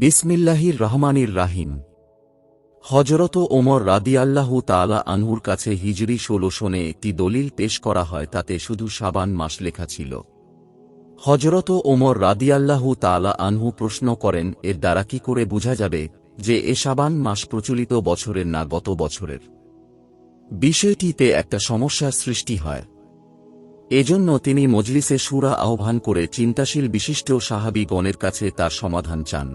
বিসমিল্লাহির রহমানির রাহিম। হযরত ওমর রাদিয়াল্লাহু তাআলা আনহুর কাছে হিজরি ১৬ সনে একটি দলিল পেশ করা হয়, তাতে শুধু শাবান মাস লেখা ছিল। হযরত ওমর রাদিয়াল্লাহু তাআলা আনহু প্রশ্ন করেন, এর দ্বারা কি করে বোঝা যাবে যে এ শাবান মাস প্রচলিত বছরের না গত বছরের? বিষয়টিতে একটা সমস্যার সৃষ্টি হয়। এজন্য তিনি মজলিসে শুরা আহ্বান করে চিন্তাশীল বিশিষ্ট সাহাবীগণের কাছে তার সমাধান চান।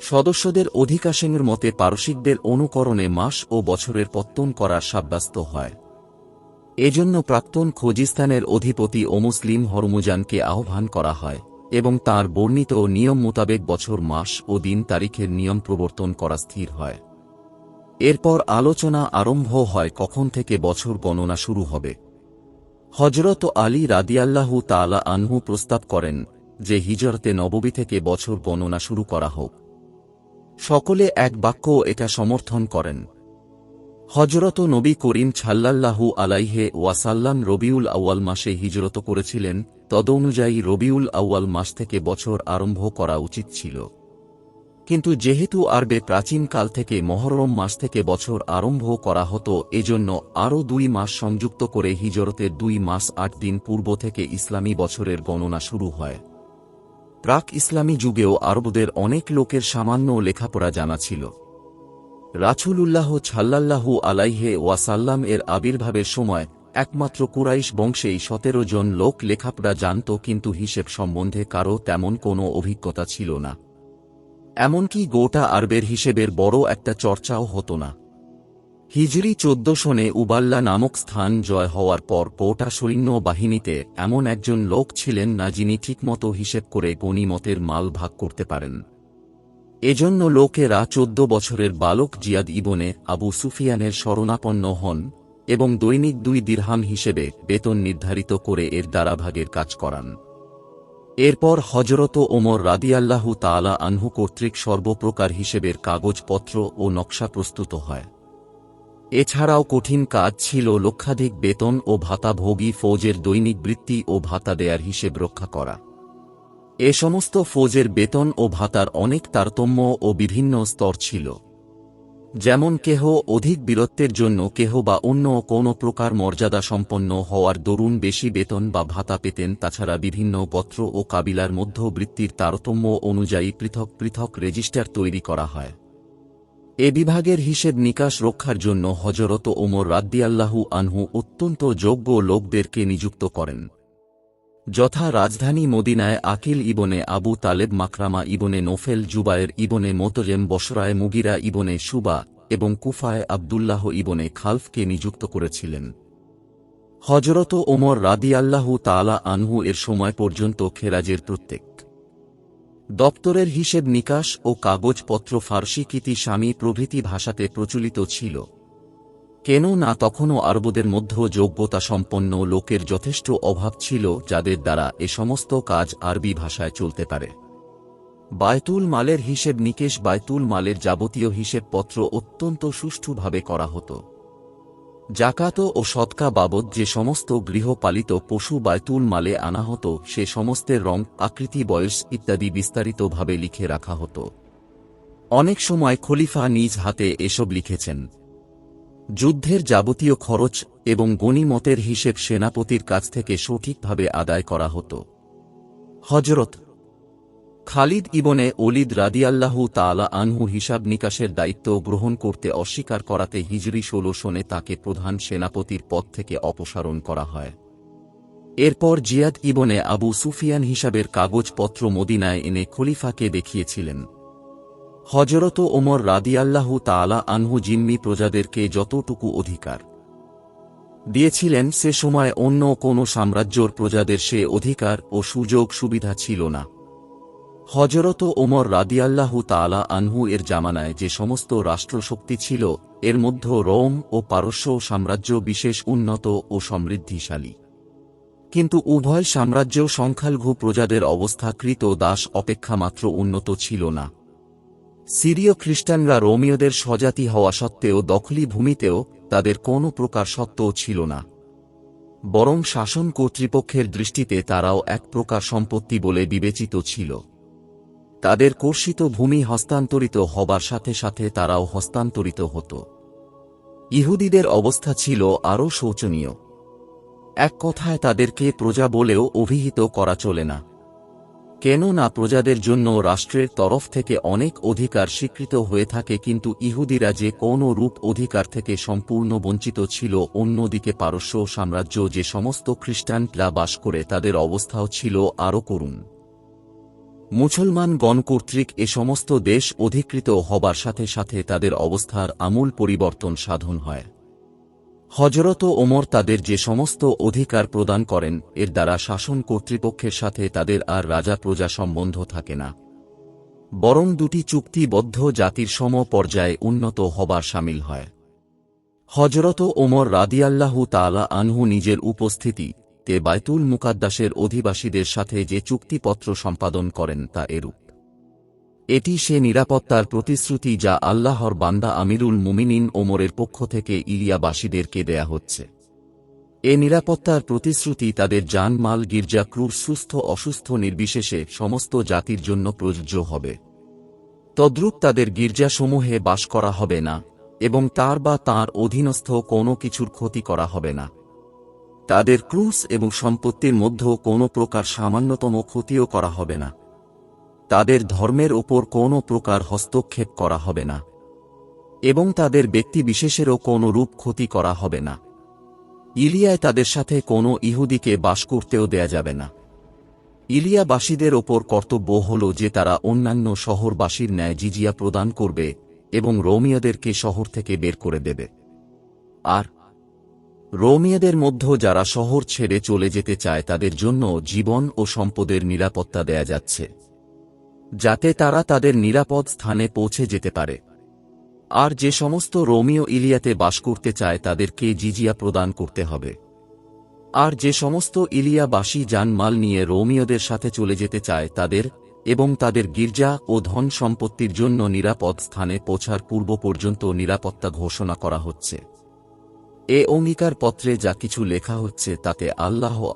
সদস্যদের অধিকাংশের মতে পারসিকদের অনুকরণে মাস ও বছরের পত্তন করার সাব্যস্ত হয়। এজন্য প্রাক্তন খোজিস্তানের অধিপতি ও মুসলিম হরমুজানকে আহ্বান করা হয় এবং তাঁর বর্ণিত নিয়ম মোতাবেক বছর, মাস ও দিন তারিখের নিয়ম প্রবর্তন করা স্থির হয়। এরপর আলোচনা আরম্ভ হয় কখন থেকে বছর গণনা শুরু হবে। হযরত আলী রাদিয়াল্লাহু তাআলা আনহু প্রস্তাব করেন যে হিজরতে নববী থেকে বছর গণনা শুরু করা হোক। সকলে এক বাক্য এটা সমর্থন করেন। হযরত নবী করিম সাল্লাল্লাহু আলাইহি ওয়াসাল্লাম রবিউল আউয়াল মাসে হিজরত করেছিলেন, তদনুযায়ী রবিউল আউয়াল মাস থেকে বছর আরম্ভ করা উচিত ছিল। কিন্তু যেহেতু আরবে প্রাচীনকাল থেকে মহররম মাস থেকে বছর আরম্ভ করা হতো, এজন্য আরও ২ মাস সংযুক্ত করে হিজরতের ২ মাস ৮ দিন পূর্ব থেকে ইসলামী বছরের গণনা শুরু হয়। প্রাক ইসলামী যুগেও আরবদের অনেক লোকের সামান্য লেখাপড়া জানা ছিল। রাসূলুল্লাহ সাল্লাল্লাহু আলাইহি ওয়াসাল্লাম এর আবির্ভাবের সময় একমাত্র কুরাইশ বংশেই ১৭ জন লোক লেখাপড়া জানত, কিন্তু হিসেব সম্বন্ধে কারও তেমন কোনো অভিজ্ঞতা ছিল না। এমনকি গোটা আরবের হিসেবের বড় একটা চর্চাও হতো না। হিজরি ১৪ সনে উবাল্লা নামক স্থান জয় হওয়ার পর গোটা সৈন্য বাহিনীতে এমন একজন লোক ছিলেন না যিনি ঠিকমতো হিসেব করে গনিমতের মাল ভাগ করতে পারেন। এজন্য লোকেরা ১৪ বছরের বালক জিয়াদ ইবনে আবু সুফিয়ানের শরণাপন্ন হন এবং দৈনিক ২ দিরহাম হিসেবে বেতন নির্ধারিত করে এর দ্বারা ভাগের কাজ করান। এরপর হযরত ওমর রাদিয়াল্লাহু তাআলা আনহু কর্তৃক সর্বপ্রকার হিসেবের কাগজপত্র ও নকশা প্রস্তুত হয়। এছাড়াও কঠিন কাজ ছিল লক্ষাধিক বেতন ও ভাতাভোগী ফৌজের দৈনিক বৃত্তি ও ভাতা দেয়ার হিসেব রক্ষা করা। এ সমস্ত ফৌজের বেতন ও ভাতার অনেক তারতম্য ও বিভিন্ন স্তর ছিল। যেমন কেহ অধিক বীরত্বের জন্য, কেহ বা অন্য কোনো প্রকার মর্যাদা সম্পন্ন হওয়ার দরুন বেশি বেতন বা ভাতা পেতেন। তাছাড়া বিভিন্ন গোত্র ও কাবিলার মধ্যে বৃত্তির তারতম্য অনুযায়ী পৃথক পৃথক রেজিস্টার তৈরি করা হয়। এ বিভাগের হিসেব নিকাশ রক্ষার জন্য হযরত ওমর রাদিয়াল্লাহু আনহু অত্যন্ত যোগ্য লোকদেরকে নিযুক্ত করেন, যথা রাজধানী মদিনায় আকিল ইবনে আবু তালেব, মাকরামা ইবনে নোফেল, জুবায়ের ইবনে মোতজেম, বসরায় মুগিরা ইবনে শুবা এবং কুফায় আবদুল্লাহ ইবনে খালফকে নিযুক্ত করেছিলেন। হযরত ওমর রাদিয়াল্লাহু তাআলা আনহু এর সময় পর্যন্ত খেরাজের প্রত্যেক দপ্তরের হিসেব নিকাশ ও কাগজপত্র ফার্সি, কিতি, শামী প্রভৃতি ভাষাতে প্রচলিত ছিল। কেন না তখনও আরবদের মধ্যে যোগ্যতা সম্পন্ন লোকের যথেষ্ট অভাব ছিল, যাদের দ্বারা এ সমস্ত কাজ আরবি ভাষায় চলতে পারে। বায়তুল মালের হিসেব নিকেশ, বায়তুল মালের যাবতীয় হিসেবপত্র অত্যন্ত সুষ্ঠুভাবে করা হতো। জাকাত ও সদকা বাবদ যে সমস্ত গৃহপালিত পশু বায়তুল মালে আনা হতো, সে সমস্তের রং, আকৃতি, বয়স ইত্যাদি বিস্তারিতভাবে লিখে রাখা হতো। অনেক সময় খলিফা নিজ হাতে এসব লিখেছেন। যুদ্ধের যাবতীয় খরচ এবং গনিমতের হিসেব সেনাপতির কাছ থেকে সঠিকভাবে আদায় করা হতো। হযরত খালিদ ইবনে ওলীদ রাদিয়াল্লাহু তাআলা আনহু হিসাব নিকাশের দায়িত্ব গ্রহণ করতে অস্বীকার করাতে হিজরি ১৬ সনে তাকে প্রধান সেনাপতির পদ থেকে অপসারণ করা হয়। এরপর জিয়াদ ইবনে আবু সুফিয়ান হিসাবের কাগজপত্র মদিনায় এনে খলিফাকে দেখিয়েছিলেন। হযরত ওমর রাদিয়াল্লাহু তাআলা আনহু জিম্মি প্রজাদেরকে যতটুকু অধিকার দিয়েছিলেন, সে সময় অন্য কোন সাম্রাজ্যর প্রজাদের সে অধিকার ও সুযোগ সুবিধা ছিল না। হযরত ওমর রাদিয়াল্লাহু তাআলা আনহু এর জামানায় যে সমস্ত রাষ্ট্রশক্তি ছিল, এর মধ্যে রোম ও পারস্য সাম্রাজ্য বিশেষ উন্নত ও সমৃদ্ধিশালী। কিন্তু উভয় সাম্রাজ্য সংখ্যালঘু প্রজাদের অবস্থা কৃত দাস অপেক্ষা মাত্র উন্নত ছিল না। সিরীয় খ্রিস্টানরা রোমীয়দের স্বজাতি হওয়া সত্ত্বেও দখলী ভূমিতেও তাদের কোনো প্রকার সত্ত্বও ছিল না, বরং শাসন কর্তৃপক্ষের দৃষ্টিতে তারাও এক প্রকার সম্পত্তি বলে বিবেচিত ছিল। তাদের কর্ষিত ভূমি হস্তান্তরিত হবার সাথে সাথে তারাও হস্তান্তরিত হতো। ইহুদিদের অবস্থা ছিল আরও শোচনীয়। এক কথায় তাদেরকে প্রজা বলেও অভিহিত করা চলে না, কেননা প্রজাদের জন্য রাষ্ট্রের তরফ থেকে অনেক অধিকার স্বীকৃত হয়ে থাকে, কিন্তু ইহুদিরা যে কোনো রূপ অধিকার থেকে সম্পূর্ণ বঞ্চিত ছিল। অন্যদিকে পারস্য সাম্রাজ্য যে সমস্ত খ্রিস্টানরা বাস করে তাদের অবস্থাও ছিল আরও করুণ। মুসলমানগণ কর্তৃক এ সমস্ত দেশ অধিকৃত হবার সাথে সাথে তাদের অবস্থার আমূল পরিবর্তন সাধন হয়। হযরত ওমর তাদের যে সমস্ত অধিকার প্রদান করেন, এর দ্বারা শাসন কর্তৃপক্ষের সাথে তাদের আর রাজা প্রজা সম্বন্ধ থাকে না, বরং দুটি চুক্তিবদ্ধ জাতির সম পর্যায়ে উন্নত হবার শামিল হয়। হযরত ওমর রাদিয়াল্লাহু তাআলা আনহু নিজের উপস্থিতিতে বাইতুল মুকাদ্দাসের অধিবাসীদের সাথে যে চুক্তিপত্র সম্পাদন করেন তা এরূপ। এটি সে নিরাপত্তার প্রতিশ্রুতি যা আল্লাহর বান্দা আমিরুল মুমিনিন ওমরের পক্ষ থেকে ইলিয়াবাসীদেরকে দেয়া হচ্ছে। এ নিরাপত্তার প্রতিশ্রুতি তাদের জান-মাল, গির্জা, ক্রুর, সুস্থ অসুস্থ নির্বিশেষে সমস্ত জাতির জন্য প্রযোজ্য হবে। তদ্রূপ তাদের গির্জাসমূহে বাস করা হবে না এবং তার বা তাঁর অধীনস্থ কোনো কিছুর ক্ষতি করা হবে না। তাদের ক্রুস এবং সম্পত্তির মধ্যেও কোনো প্রকার সামান্যতম ক্ষতিও করা হবে না। তাদের ধর্মের ওপর কোনো প্রকার হস্তক্ষেপ করা হবে না এবং তাদের ব্যক্তি বিশেষেরও কোনো রূপ ক্ষতি করা হবে না। ইলিয়ায় তাদের সাথে কোনো ইহুদিকে বাস করতেও দেয়া যাবে না। ইলিয়াবাসীদের ওপর কর্তব্য হল যে তারা অন্যান্য শহরবাসীর ন্যায় জিজিয়া প্রদান করবে এবং রোমীয়দেরকে শহর থেকে বের করে দেবে। আর রোমীয়দের মধ্যে যারা শহর ছেড়ে চলে যেতে চায় তাদের জন্য জীবন ও সম্পদের নিরাপত্তা দেয়া যাচ্ছে, যাতে তারা তাদের নিরাপদ স্থানে পৌঁছে যেতে পারে। আর যে সমস্ত রোমীয় ইলিয়াতে বাস করতে চায় তাদেরকে জিজিয়া প্রদান করতে হবে। আর যে সমস্ত ইলিয়াবাসী জানমাল নিয়ে রোমীয়দের সাথে চলে যেতে চায় তাদের এবং তাদের গির্জা ও ধন সম্পত্তির জন্য নিরাপদ স্থানে পৌঁছার পূর্ব পর্যন্ত নিরাপত্তা ঘোষণা করা হচ্ছে। এ অঙ্গীকার পত্রে যা কিছু লেখা হচ্ছে তাতে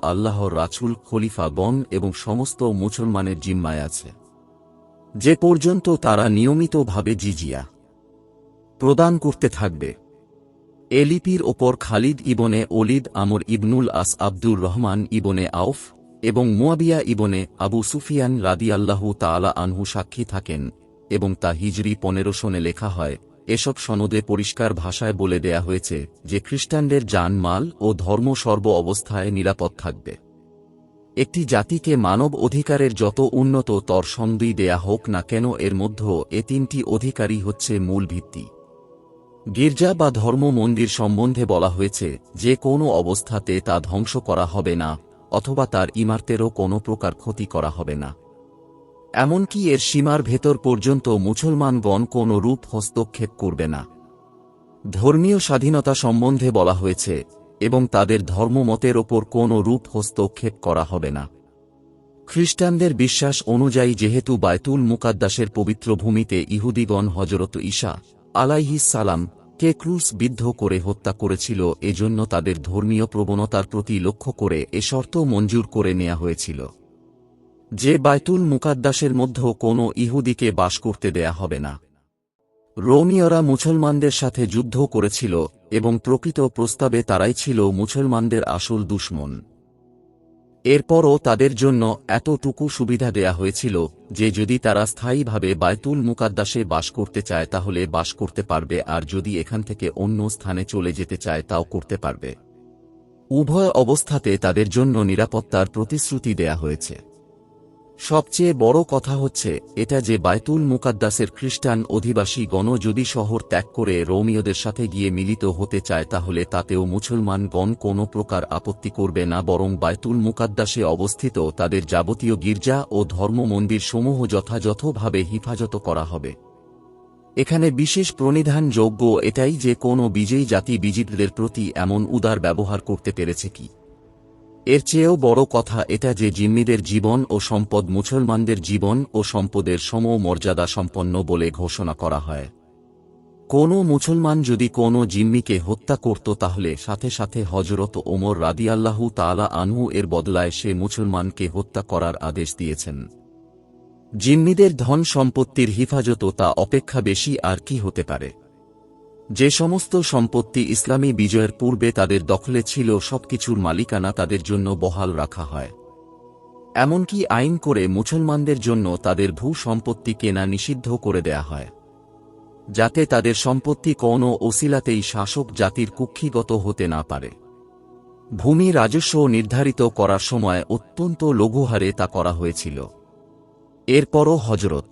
আল্লাহর রাসূল, খলিফাগণ এবং সমস্ত মুসলমানের জিম্মায় আছে, যে পর্যন্ত তারা নিয়মিতভাবে জিজিয়া প্রদান করতে থাকবে। এ লিপির ওপর খালিদ ইবনে ওলীদ, আমর ইবনুল আস, আব্দুর রহমান ইবনে আউফ এবং মুয়াবিয়া ইবনে আবু সুফিয়ান রাদিয়াল্লাহু তাআলা আনহু সাক্ষী থাকেন এবং তা হিজরি 1500 লেখা হয়। এসব সনদে পরিষ্কার ভাষায় বলে দেয়া হয়েছে যে খ্রিস্টানদের জান-মাল ও ধর্ম সর্ব অবস্থায় নিরাপদ থাকবে। একটি জাতিকে মানব অধিকারের যত উন্নততর সন্ধান দেয়া হোক না কেন, এর মধ্যে এ তিনটি অধিকারই হচ্ছে মূল ভিত্তি। গির্জা বা ধর্ম মন্দির সম্বন্ধে বলা হয়েছে যে কোনো অবস্থাতে তা ধ্বংস করা হবে না অথবা তার ইমারতেরও কোনো প্রকার ক্ষতি করা হবে না। এমনকি এর সীমার ভেতর পর্যন্ত মুসলমানগণ কোনো রূপ হস্তক্ষেপ করবে না। ধর্মীয় স্বাধীনতা সম্বন্ধে বলা হয়েছে এবং তাদের ধর্মমতের ওপর কোনো রূপ হস্তক্ষেপ করা হবে না। খ্রিস্টানদের বিশ্বাস অনুযায়ী যেহেতু বায়তুল মুকাদ্দাসের পবিত্র ভূমিতে ইহুদিগণ হযরত ঈসা আলাইহিস সালাম কে ক্রুশ বিদ্ধ করে হত্যা করেছিল, এজন্য তাদের ধর্মীয় প্রবণতার প্রতি লক্ষ্য করে এ শর্ত মঞ্জুর করে নেওয়া হয়েছিল যে বায়তুল মুকাদ্দাসের মধ্যে কোনো ইহুদিকে বাস করতে দেয়া হবে না। রোমীয়রা মুসলমানদের সাথে যুদ্ধ করেছিল এবং প্রকৃত প্রস্তাবে তারাই ছিল মুসলমানদের আসল দুশমন। এরপরও তাদের জন্য এতটুকু সুবিধা দেয়া হয়েছিল যে যদি তারা স্থায়ীভাবে বায়তুল মুকাদ্দাসে বাস করতে চায় তাহলে বাস করতে পারবে, আর যদি এখান থেকে অন্য স্থানে চলে যেতে চায় তাও করতে পারবে। উভয় অবস্থাতে তাদের জন্য নিরাপত্তার প্রতিশ্রুতি দেয়া হয়েছে। সবচেয়ে বড় কথা হচ্ছে এটা যে বায়তুল মুকাদ্দাসের খ্রিস্টান অধিবাসী গণ যদি শহর ত্যাগ করে রোমীয়দের সাথে গিয়ে মিলিত হতে চায় তাহলে তাতেও মুসলমানগণ কোনো প্রকার আপত্তি করবে না, বরং বায়তুল মুকাদ্দাসে অবস্থিত তাদের যাবতীয় গির্জা ও ধর্ম মন্দিরসমূহ যথাযথভাবে হিফাজত করা হবে। এখানে বিশেষ প্রণিধানযোগ্য এটাই যে কোনো বিজয়ী জাতি বিজিতদের প্রতি এমন উদার ব্যবহার করতে পেরেছে কি। এর চেয়েও বড় কথা এটা যে জিম্মিদের জীবন ও সম্পদ মুসলমানদের জীবন ও সম্পদের সম মর্যাদা সম্পন্ন বলে ঘোষণা করা হয়। কোনো মুসলমান যদি কোনো জিম্মিকে হত্যা করত তাহলে সাথে সাথে হযরত ওমর রাদিয়াল্লাহু তাআলা আনহু এর বদলায় সে মুসলমানকে হত্যা করার আদেশ দিয়েছেন। জিম্মিদের ধন সম্পত্তির হিফাজত তা অপেক্ষা বেশি আর কি হতে পারে। যে সমস্ত সম্পত্তি ইসলামী বিজয়ের পূর্বে তাদের দখলে ছিল সবকিছুর মালিকানা তাদের জন্য বহাল রাখা হয়। এমনকি আইন করে মুসলমানদের জন্য তাদের ভূ সম্পত্তি কেনা নিষিদ্ধ করে দেয়া হয়, যাতে তাদের সম্পত্তি কোনো ওসিলাতেই শাসক জাতির কুক্ষিগত হতে না পারে। ভূমি রাজস্ব নির্ধারিত করার সময় অত্যন্ত লঘুহারে তা করা হয়েছিল। এরপরও হযরত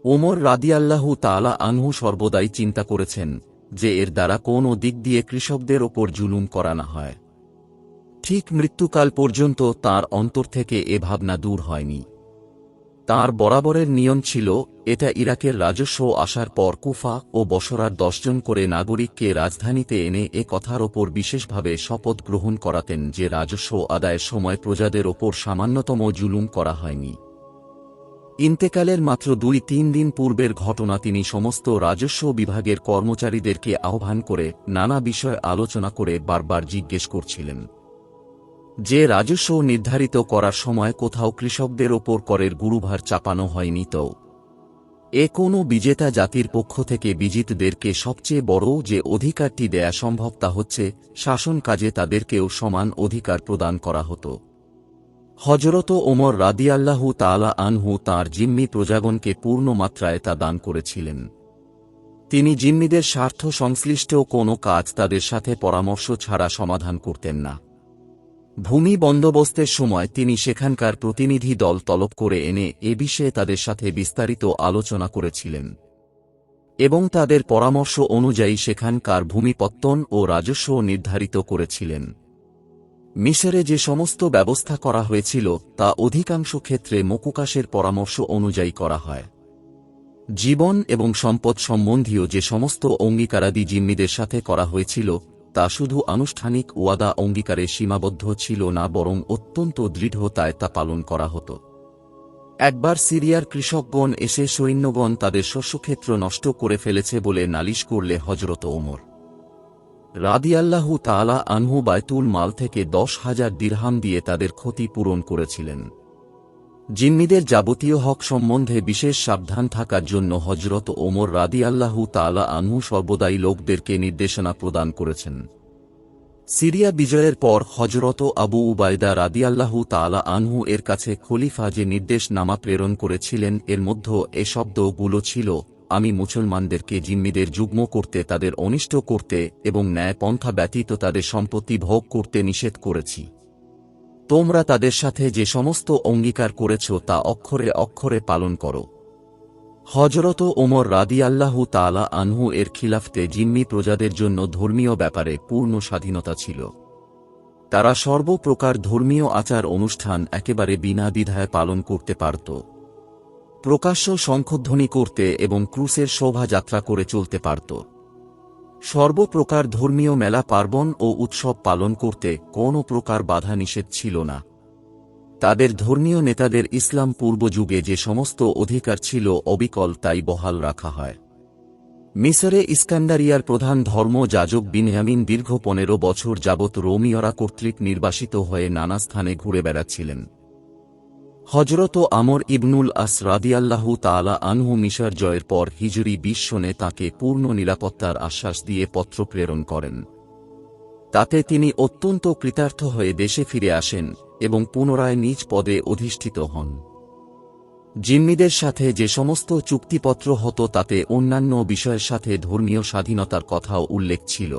ওমর রাদিয়াল্লাহু তাআলা আনহু সর্বদাই চিন্তা করেছেন যে এর দ্বারা কোনো দিক দিয়ে কৃষকদের ওপর জুলুম করা না হয়। ঠিক মৃত্যুকাল পর্যন্ত তার অন্তর থেকে এ ভাবনা দূর হয়নি। তার বরাবরের নিয়ম ছিল, এটা ইরাকের রাজস্ব আসার পর কুফা ও বসরার 10 জন করে নাগরিককে রাজধানীতে এনে এ কথার ওপর বিশেষভাবে শপথ গ্রহণ করাতেন যে রাজস্ব আদায়ের সময় প্রজাদের ওপর সামান্যতম জুলুম করা হয়নি। ইন্তেকালের মাত্র 2-3 দিন পূর্বের ঘটনা তিনি সমস্ত রাজস্ব বিভাগের কর্মচারীদেরকে আহ্বান করে নানা বিষয় আলোচনা করে বারবার জিজ্ঞেস করছিলেন যে রাজস্ব নির্ধারিত করার সময় কোথাও কৃষকদের ওপর করের গুরুভার চাপানো হয়নি তো? এ কোনো বিজেতা জাতির পক্ষ থেকে বিজিতদেরকে সবচেয়ে বড় যে অধিকারটি দেয়া সম্ভব তা হচ্ছে শাসন কাজে তাদেরকেও সমান অধিকার প্রদান করা হতো। হযরত ওমর রাদিয়াল্লাহু তাআলা আনহু তাঁর জিম্মি প্রজাগণকে পূর্ণ মাত্রায় তা দান করেছিলেন। তিনি জিম্মিদের স্বার্থ সংশ্লিষ্ট কোনো কাজ তাদের সাথে পরামর্শ ছাড়া সমাধান করতেন না। ভূমি বন্দোবস্তের সময় তিনি সেখানকার প্রতিনিধি দল তলব করে এনে এ বিষয়ে তাদের সাথে বিস্তারিত আলোচনা করেছিলেন এবং তাদের পরামর্শ অনুযায়ী সেখানকার ভূমিপত্তন ও রাজস্ব নির্ধারিত করেছিলেন। মিশরে যে সমস্ত ব্যবস্থা করা হয়েছিল তা অধিকাংশ ক্ষেত্রে মকুকাশের পরামর্শ অনুযায়ী করা হয়। জীবন এবং সম্পদ সম্বন্ধীয় যে সমস্ত অঙ্গীকারাদি জিম্মিদের সাথে করা হয়েছিল তা শুধু আনুষ্ঠানিক ওয়াদা অঙ্গীকারে সীমাবদ্ধ ছিল না, বরং অত্যন্ত দৃঢ়তায় তা পালন করা হতো। একবার সিরিয়ার কৃষকগণ এসে সৈন্যগণ তাদের শস্যক্ষেত্র নষ্ট করে ফেলেছে বলে নালিশ করলে হযরত ওমর রাদিয়াল্লাহু তাআলা আনহু বায়তুল মাল থেকে 10,000 দিরহাম দিয়ে তাদের ক্ষতি পূরণ করেছিলেন। জিম্মিদের যাবতীয় হক সম্বন্ধে বিশেষ সাবধান থাকার জন্য হযরত ওমর রাদিয়াল্লাহু তাআলা আনহু সর্বদাই লোকদেরকে নির্দেশনা প্রদান করেছেন। সিরিয়া বিজয়ের পর হযরত আবু উবায়দা রাদিয়াল্লাহু তাআলা আনহু এর কাছে খলিফা যে নির্দেশনামা প্রেরণ করেছিলেন এর মধ্যে এ শব্দগুলো ছিল, আমি মুসলমানদেরকে জিম্মিদের যুগ্ম করতে, তাদের অনিষ্ট করতে এবং ন্যায় পন্থা ব্যতীত তাদের সম্পত্তি ভোগ করতে নিষেধ করেছি। তোমরা তাদের সাথে যে সমস্ত অঙ্গীকার করেছ তা অক্ষরে অক্ষরে পালন করো। হযরত ওমর রাদিয়াল্লাহু তাআলা আনহু এর খিলাফতে জিম্মি প্রজাদের জন্য ধর্মীয় ব্যাপারে পূর্ণ স্বাধীনতা ছিল। তারা সর্বপ্রকার ধর্মীয় আচার অনুষ্ঠান একেবারে বিনা দ্বিধায় পালন করতে পারত। প্রকাশ্য শঙ্খধ্বনি করতে এবং ক্রুসের শোভাযাত্রা করে চলতে পারত। সর্বপ্রকার ধর্মীয় মেলা পার্বণ ও উৎসব পালন করতে কোনো প্রকার বাধা নিষেধ ছিল না। তাদের ধর্মীয় নেতাদের ইসলাম পূর্ব যুগে যে সমস্ত অধিকার ছিল অবিকল তাই বহাল রাখা হয়। মিসরে ইস্কান্দারিয়ার প্রধান ধর্ম যাজক বিনয়ামিন দীর্ঘ 15 বছর যাবৎ রোমীয়রা কর্তৃক নির্বাসিত হয়ে নানা স্থানে ঘুরে বেড়াচ্ছিলেন। হযরত আমর ইবনুল আস রাদিয়াল্লাহু তাআলা আনহু মিশর জয়ের পর হিজরি 20 সনে তাঁকে পূর্ণ নিরাপত্তার আশ্বাস দিয়ে পত্র প্রেরণ করেন। তাতে তিনি অত্যন্ত কৃতার্থ হয়ে দেশে ফিরে আসেন এবং পুনরায় নিজ পদে অধিষ্ঠিত হন। জিম্মিদের সাথে যে সমস্ত চুক্তিপত্র হতো তাতে অন্যান্য বিষয়ের সাথে ধর্মীয় স্বাধীনতার কথাও উল্লেখ ছিল।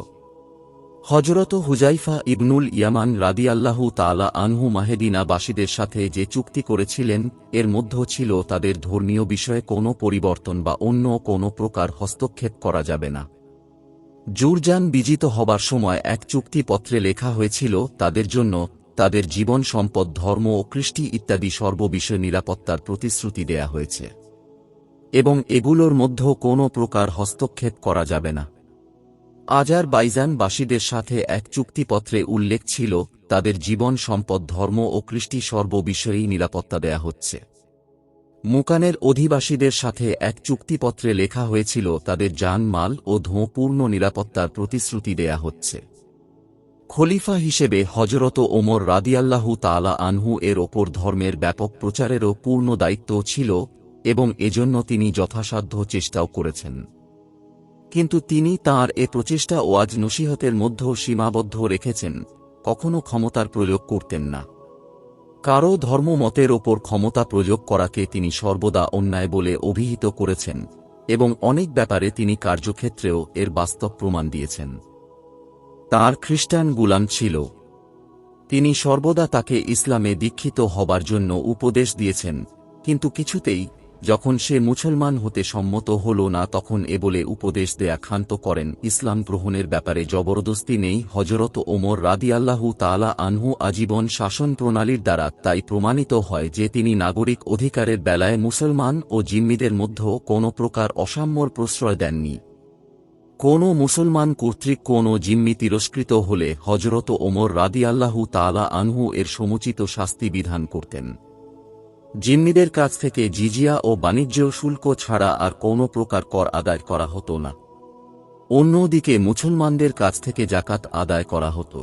হযরত হুজাইফা ইবনুল ইয়ামান রাদিয়াল্লাহু তাআলা আনহু মাহেদিনাবাসীদের সাথে যে চুক্তি করেছিলেন এর মধ্যে ছিল তাদের ধর্মীয় বিষয়ে কোনো পরিবর্তন বা অন্য কোনো প্রকার হস্তক্ষেপ করা যাবে না। জুরজান বিজিত হবার সময় এক চুক্তিপত্রে লেখা হয়েছিল তাদের জন্য তাদের জীবন সম্পদ ধর্ম ও কৃষ্টি ইত্যাদি সর্ববিষয় নিরাপত্তার প্রতিশ্রুতি দেয়া হয়েছে এবং এগুলোর মধ্যে কোনো প্রকার হস্তক্ষেপ করা যাবে না। আজারবাইজানবাসীদের সাথে এক চুক্তিপত্রে উল্লেখ ছিল তাদের জীবন সম্পদ ধর্ম ও কৃষ্টি সর্ববিষয়েই নিরাপত্তা দেয়া হচ্ছে। মুকানের অধিবাসীদের সাথে এক চুক্তিপত্রে লেখা হয়েছিল তাদের জান মাল ও ধোঁ পূর্ণ নিরাপত্তার প্রতিশ্রুতি দেয়া হচ্ছে। খলিফা হিসেবে হজরত ওমর রাদিয়াল্লাহু তাআলা আনহু এর ওপর ধর্মের ব্যাপক প্রচারেরও পূর্ণ দায়িত্ব ছিল এবং এজন্য তিনি যথাসাধ্য চেষ্টাও করেছেন। কিন্তু তিনি তাঁর এ প্রচেষ্টা ওয়াজ নসিহতের মধ্যেও সীমাবদ্ধ রেখেছেন, কখনো ক্ষমতার প্রয়োগ করতেন না। কারও ধর্মমতের ওপর ক্ষমতা প্রয়োগ করাকে তিনি সর্বদা অন্যায় বলে অভিহিত করেছেন এবং অনেক ব্যাপারে তিনি কার্যক্ষেত্রেও এর বাস্তব প্রমাণ দিয়েছেন। তাঁর খ্রিস্টান গুলাম ছিল, তিনি সর্বদা তাকে ইসলামে দীক্ষিত হবার জন্য উপদেশ দিয়েছেন, কিন্তু কিছুতেই যখন সে মুসলমান হতে সম্মত হল না তখন এ বলে উপদেশ দেয়া ক্ষান্ত করেন, ইসলাম গ্রহণের ব্যাপারে জবরদস্তি নেই। হজরত ওমর রাদিয়াল্লাহু তাআলা আনহু আজীবন শাসন প্রণালীর দ্বারা তাই প্রমাণিত হয় যে তিনি নাগরিক অধিকারের বেলায় মুসলমান ও জিম্মিদের মধ্যে কোনো প্রকার অসাম্যর প্রশ্রয় দেননি। কোনো মুসলমান কর্তৃক কোনো জিম্মি তিরস্কৃত হলে হজরত ওমর রাদিয়াল্লাহু তাআলা আনহু এর সমুচিত শাস্তি বিধান করতেন। জিম্মিদের কাছ থেকে জিজিয়া ও বাণিজ্য শুল্ক ছাড়া আর কোনো প্রকার কর আদায় করা হতো না। অন্যদিকে মুসলমানদের কাছ থেকে জাকাত আদায় করা হতো,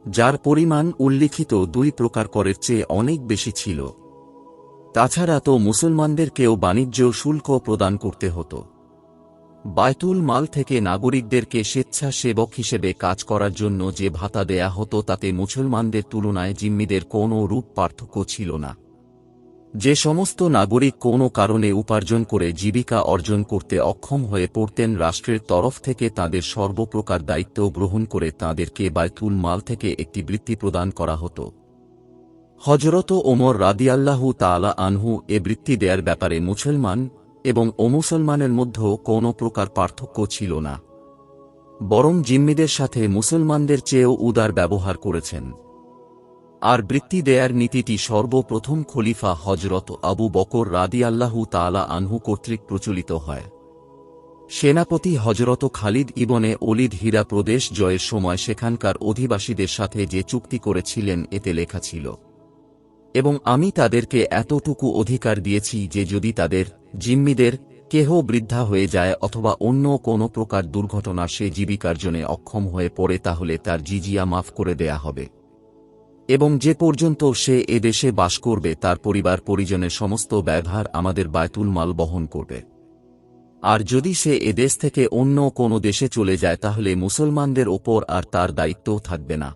যার পরিমাণ উল্লিখিত 2 প্রকার করের চেয়ে অনেক বেশি ছিল। তাছাড়া তো মুসলমানদেরকেও বাণিজ্য শুল্ক প্রদান করতে হতো। বায়তুল মাল থেকে নাগরিকদেরকে স্বেচ্ছাসেবক হিসেবে কাজ করার জন্য যে ভাতা দেয়া হতো তাতে মুসলমানদের তুলনায় জিম্মিদের কোনো রূপ পার্থক্য ছিল না। যে সমস্ত নাগরিক কোনো কারণে উপার্জন করে জীবিকা অর্জন করতে অক্ষম হয়ে পড়তেন, রাষ্ট্রের তরফ থেকে তাদের সর্বপ্রকার দায়িত্ব গ্রহণ করে তাদেরকে বায়তুল মাল থেকে একটি বৃত্তি প্রদান করা হতো। হজরত ওমর রাদিয়াল্লাহু তাআলা আনহু এ বৃত্তি দেয়ার ব্যাপারে মুসলমান এবং অমুসলমানের মধ্যেও কোনো প্রকার পার্থক্য ছিল না, বরং জিম্মিদের সাথে মুসলমানদের চেয়েও উদার ব্যবহার করেছেন। আর বৃত্তি দেয়ার নীতিটি সর্বপ্রথম খলিফা হজরত আবু বকর রাদিয়াল্লাহু তাআলা আনহু কর্তৃক প্রচলিত হয়। সেনাপতি হজরত খালিদ ইবনে ওলীদ হীরা প্রদেশ জয়ের সময় সেখানকার অধিবাসীদের সাথে যে চুক্তি করেছিলেন এতে লেখা ছিল, এবং আমি তাদেরকে এতটুকু অধিকার দিয়েছি যে যদি তাদের জিম্মিদের কেহ বৃদ্ধা হয়ে যায় অথবা অন্য কোনো প্রকার দুর্ঘটনা সে জীবিকার্জনে অক্ষম হয়ে পড়ে তাহলে তার জিজিয়া মাফ করে দেয়া হবে, এবং যে পর্যন্ত সে এ দেশে বাস করবে তার পরিবার পরিজনের সমস্ত ব্যয়ভার আমাদের বায়তুল মাল বহন করবে। আর যদি সে এ দেশ থেকে অন্য কোনো দেশে চলে যায় তাহলে মুসলমানদের ওপর আর তার দায়িত্বও থাকবে না।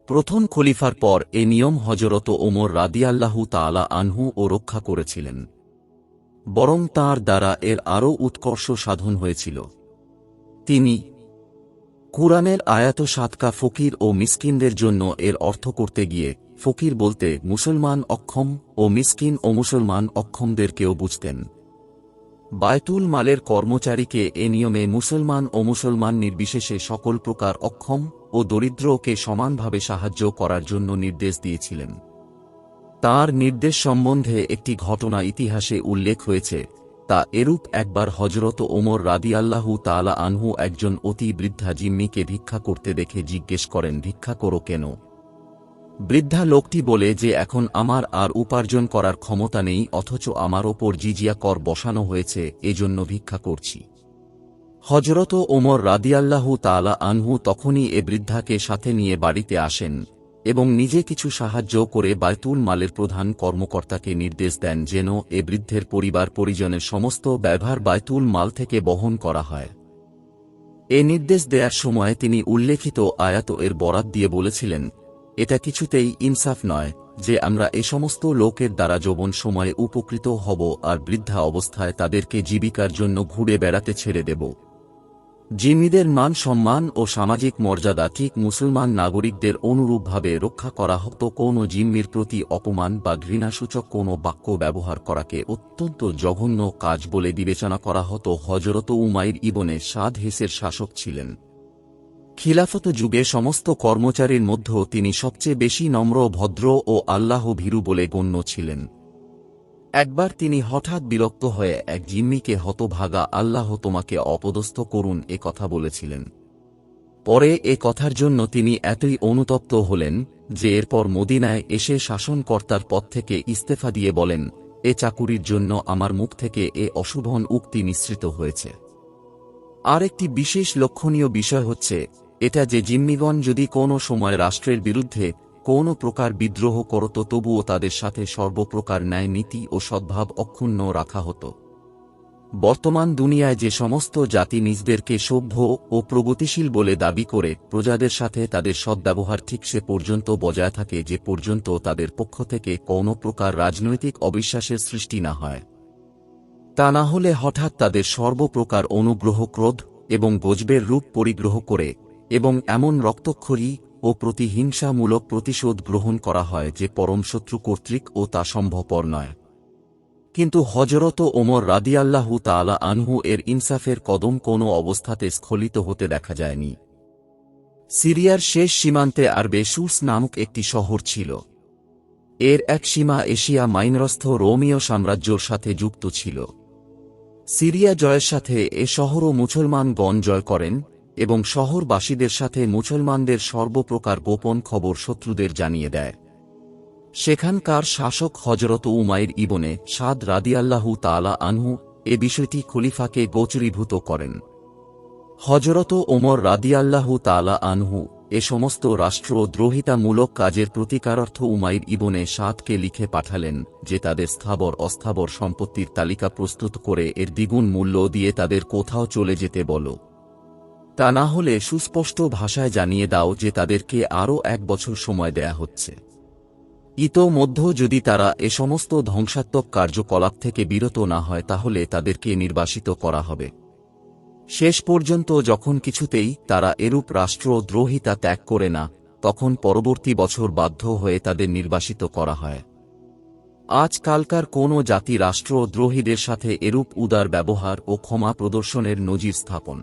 প্রথম খলিফার পর এ নিয়ম হজরত ওমর রাদিয়াল্লাহু তাআলা আনহু ও রক্ষা করেছিলেন, বরং তাঁর দ্বারা এর আরও উৎকর্ষ সাধন হয়েছিল। তিনি কুরআনের আয়াত সাদকা ফকির ও মিসকিনদের জন্য এর অর্থ করতে গিয়ে ফকির বলতে মুসলমান অক্ষম ও মিসকিন ও মুসলমান অক্ষমদেরকেও বুঝতেন। বায়তুল মালের কর্মচারীকে এ নিয়মে মুসলমান ও মুসলমান নির্বিশেষে সকল প্রকার অক্ষম ও দরিদ্রকে সমানভাবে সাহায্য করার জন্য নির্দেশ দিয়েছিলেন। তার নির্দেশ সম্বন্ধে একটি ঘটনা ইতিহাসে উল্লেখ হয়েছে, তা এরূপ একবার হজরত ওমর রাদিয়াল্লাহু তাআলা আনহু একজন অতি বৃদ্ধা জিম্মিকে ভিক্ষা করতে দেখে জিজ্ঞেস করেন, ভিক্ষা করো কেন? বৃদ্ধা লোকটি বলে যে এখন আমার আর উপার্জন করার ক্ষমতা নেই, অথচ আমার ওপর জিজিয়া কর বসানো হয়েছে, এজন্য ভিক্ষা করছি। হজরত ওমর রাদিয়াল্লাহু তাআলা আনহু তখনই এ বৃদ্ধাকে সাথে নিয়ে বাড়িতে আসেন এবং নিজে কিছু সাহায্য করে বায়তুল মালের প্রধান কর্মকর্তাকে নির্দেশ দেন যেন এ বৃদ্ধের পরিবার পরিজনের সমস্ত ব্যয়ভার বায়তুল মাল থেকে বহন করা হয়। এ নির্দেশ দেওয়ার সময় তিনি উল্লেখিত আয়াত এর বরাত দিয়ে বলেছিলেন, এটা কিছুতেই ইনসাফ নয় যে আমরা এ সমস্ত লোকের দ্বারা যৌবন সময়ে উপকৃত হব আর বৃদ্ধা অবস্থায় তাদেরকে জীবিকার জন্য ঘুরে বেড়াতে ছেড়ে দেব। জিম্মিদের মান সম্মান ও সামাজিক মর্যাদা ঠিক মুসলমান নাগরিকদের অনুরূপভাবে রক্ষা করা হতো। কোনো জিম্মির প্রতি অপমান বা ঘৃণাসূচক কোনো বাক্য ব্যবহার করাকে অত্যন্ত জঘন্য কাজ বলে বিবেচনা করা হতো। হজরত উমাইর ইবনে সাদ হেসের শাসক ছিলেন। খিলাফত যুগে সমস্ত কর্মচারীর মধ্যেও তিনি সবচেয়ে বেশি নম্র, ভদ্র ও আল্লাহ ভীরু বলে গণ্য ছিলেন। একবার তিনি হঠাৎ বিরক্ত হয়ে এক জিম্মিকে হতভাগা আল্লাহ তোমাকে অপদস্থ করুন এ কথা বলেছিলেন। পরে এ কথার জন্য তিনি এতই অনুতপ্ত হলেন যে এরপর মদিনায় এসে শাসনকর্তার পদ থেকে ইস্তেফা দিয়ে বলেন, এ চাকুরির জন্য আমার মুখ থেকে এ অশুভন উক্তি নিঃসৃত হয়েছে। আর একটি বিশেষ লক্ষণীয় বিষয় হচ্ছে, এটা যে জিম্মিগণ যদি কোনো সময় রাষ্ট্রের বিরুদ্ধে কোনো প্রকার বিদ্রোহ করত তবুও তাদের সাথে সর্বপ্রকার ন্যায় নীতি ও সদ্ভাব অক্ষুণ্ণ রাখা হতো। বর্তমান দুনিয়ায় যে সমস্ত জাতি নিজদেরকে সভ্য ও প্রগতিশীল বলে দাবি করে প্রজাদের সাথে তাদের সদ্ব্যবহার ঠিক সে পর্যন্ত বজায় থাকে যে পর্যন্ত তাদের পক্ষ থেকে কোনো প্রকার রাজনৈতিক অবিশ্বাসের সৃষ্টি না হয়। তা না হলে হঠাৎ তাদের সর্বপ্রকার অনুগ্রহ ক্রোধ এবং গজবের রূপ পরিগ্রহ করে এবং এমন রক্তক্ষয়ী ও প্রতিহিংসামূলক প্রতিশোধ গ্রহণ করা হয় যে পরম শত্রু কর্তৃক ও তা সম্ভবপর নয়। কিন্তু হযরত ওমর রাদিয়াল্লাহু তাআলা আনহু এর ইনসাফের কদম কোনো অবস্থাতে স্খলিত হতে দেখা যায়নি। সিরিয়ার শেষ সীমান্তে আরবে সুস নামক একটি শহর ছিল। এর এক সীমা এশিয়া মাইনরস্থ রোমীয় সাম্রাজ্যর সাথে যুক্ত ছিল। সিরিয়া জয়ের সাথে এ শহরও মুসলমানগণ জয় করেন এবং শহরবাসীদের সাথে মুসলমানদের সর্বপ্রকার গোপন খবর শত্রুদের জানিয়ে দেয়। সেখানকার শাসক হযরত উমাইর ইবনে সাদ রাদিয়াল্লাহু তাআলা আনহু এ বিষয়টি খলিফাকে গোচরীভূত করেন। হযরত ওমর রাদিয়াল্লাহু তাআলা আনহু এ সমস্ত রাষ্ট্রদ্রোহিতামূলক কাজের প্রতিকারার্থ উমাইর ইবনে সাদকে লিখে পাঠালেন যে তাদের স্থাবর অস্থাবর সম্পত্তির তালিকা প্রস্তুত করে এর দ্বিগুণ মূল্য দিয়ে তাদের কোথাও চলে যেতে বলো। তা না হলে সুস্পষ্ট ভাষায় জানিয়ে দাও যে তাদেরকে আরও 1 বছর সময় দেয়া হচ্ছে। ইতোমধ্যে যদি তারা এ সমস্ত ধ্বংসাত্মক কার্যকলাপ থেকে বিরত না হয় তাহলে তাদেরকে নির্বাসিত করা হবে। শেষ পর্যন্ত যখন কিছুতেই তারা এরূপ রাষ্ট্রদ্রোহিতা ত্যাগ করে না, তখন পরবর্তী বছর বাধ্য হয়ে তাদের নির্বাসিত করা হয়। আজকালকার কোনো জাতি রাষ্ট্রদ্রোহীদের সাথে এরূপ উদার ব্যবহার ও ক্ষমা প্রদর্শনের নজির স্থাপন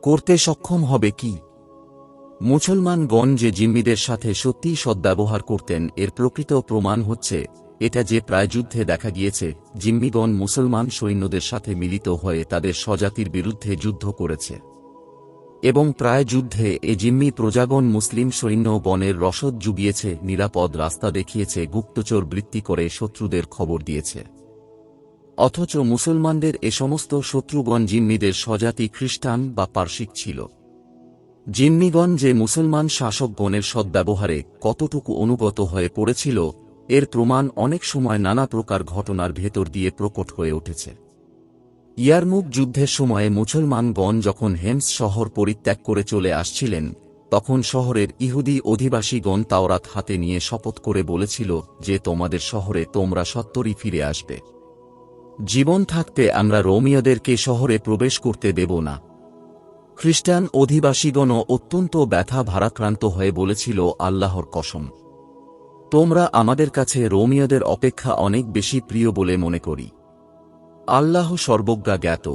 করতে সক্ষম হবে কি? মুসলমানগণ যে জিম্মিদের সাথে সত্যিই সদ্ব্যবহার করতেন এর প্রকৃত প্রমাণ হচ্ছে এটা যে প্রায় যুদ্ধে দেখা গিয়েছে জিম্মিগণ মুসলমান সৈন্যদের সাথে মিলিত হয়ে তাদের স্বজাতির বিরুদ্ধে যুদ্ধ করেছে এবং প্রায় যুদ্ধে এ জিম্মি প্রজাগণ মুসলিম সৈন্য বনের রসদ জুগিয়েছে, নিরাপদ রাস্তা দেখিয়েছে, গুপ্তচর বৃত্তি করে শত্রুদের খবর দিয়েছে। অথচ মুসলমানদের এ সমস্ত শত্রুগণ জিম্মিদের স্বজাতি খ্রিস্টান বা পারসিক ছিল। জিম্মিগণ যে মুসলমান শাসকগণের সদ্ব্যবহারে কতটুকু অনুগত হয়ে পড়েছিল এর প্রমাণ অনেক সময় নানা প্রকার ঘটনার ভেতর দিয়ে প্রকট হয়ে উঠেছে। ইয়ারমুক যুদ্ধের সময়ে মুসলমানগণ যখন হেমস শহর পরিত্যাগ করে চলে আসছিলেন, তখন শহরের ইহুদি অধিবাসীগণ তাওরাত হাতে নিয়ে শপথ করে বলেছিল যে তোমাদের শহরে তোমরা সত্বরই ফিরে আসবে। জীবন থাকতে আমরা রোমীয়দেরকে শহরে প্রবেশ করতে দেব না। খ্রিস্টান অধিবাসীগণও অত্যন্ত ব্যথা ভারাক্রান্ত হয়ে বলেছিল, আল্লাহর কসম, তোমরা আমাদের কাছে রোমীয়দের অপেক্ষা অনেক বেশি প্রিয় বলে মনে করি। আল্লাহ সর্বজ্ঞা জ্ঞাত।